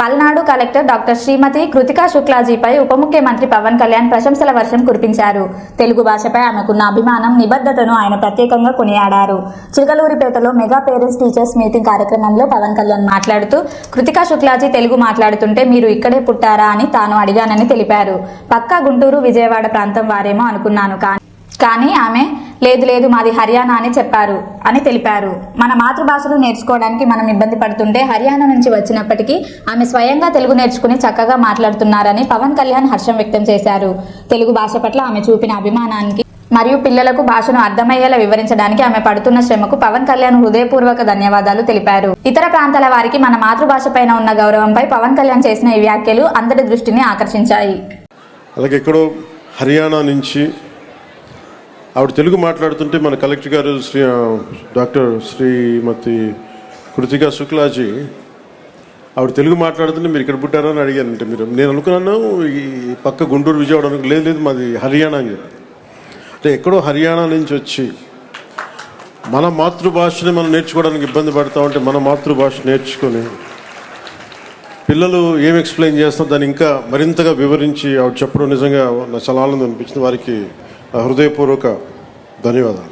Palnadu collector doctor శ్రీమతి కృతికా శుక్లాజీపై ఉప ముఖ్యమంత్రి పవన్ కళ్యాణ్ ప్రశంసల వర్షం కురిపించారు. తెలుగు భాషపై ఆమెకున్న అభిమానం, నిబద్ధతను ఆయన ప్రత్యేకంగా కొనియాడారు. చిలకలూరిపేటలో మెగా పేరెంట్స్ టీచర్స్ మీటింగ్ కార్యక్రమంలో పవన్ కళ్యాణ్ మాట్లాడుతూ, కృతికా శుక్లాజీ తెలుగు మాట్లాడుతుంటే మీరు ఇక్కడే పుట్టారా అని తాను అడిగానని తెలిపారు. పక్కా గుంటూరు, విజయవాడ ప్రాంతం వారేమో అనుకున్నాను, కానీ ఆమె లేదు మాది హర్యానా అని చెప్పారు అని తెలిపారు. మన మాతృభాషను నేర్చుకోవడానికి మనం ఇబ్బంది పడుతుంటే హర్యానా నుంచి వచ్చినప్పటికీ ఆమె స్వయంగా తెలుగు నేర్చుకుని చక్కగా మాట్లాడుతున్నారని పవన్ కళ్యాణ్ హర్షం వ్యక్తం చేశారు. తెలుగు భాష పట్ల ఆమె చూపిన అభిమానానికి మరియు పిల్లలకు భాషను అర్థమయ్యేలా వివరించడానికి ఆమె పడుతున్న శ్రమకు పవన్ కళ్యాణ్ హృదయపూర్వక ధన్యవాదాలు తెలిపారు. ఇతర ప్రాంతాల వారికి మన మాతృభాష పైన ఉన్న గౌరవంపై పవన్ కళ్యాణ్ చేసిన ఈ వ్యాఖ్యలు అందరి దృష్టిని ఆకర్షించాయి. అలాగే ఎక్కడో హర్యానా నుంచి ఆవిడ తెలుగు మాట్లాడుతుంటే మన కలెక్టర్ గారు డాక్టర్ శ్రీమతి కృతికా శుక్లాజీ ఆవిడ తెలుగు మాట్లాడుతుంటే మీరు ఇక్కడ పుట్టారా అని అడిగానంటే నేను అనుకున్నాను ఈ పక్క గుంటూరు, విజయవాడ లేదు మాది హర్యానా అని చెప్పి. అంటే ఎక్కడో హర్యానా నుంచి వచ్చి మన మాతృభాషని మనం నేర్చుకోవడానికి ఇబ్బంది పడతామంటే మన మాతృభాష నేర్చుకొని పిల్లలు ఏం ఎక్స్ప్లెయిన్ చేస్తాం దాన్ని ఇంకా మరింతగా వివరించి ఆవిడ చెప్పడం నిజంగా నాకు చాలా ఆనందం అనిపించింది. వారికి హృదయపూర్వక ధన్యవాదాలు.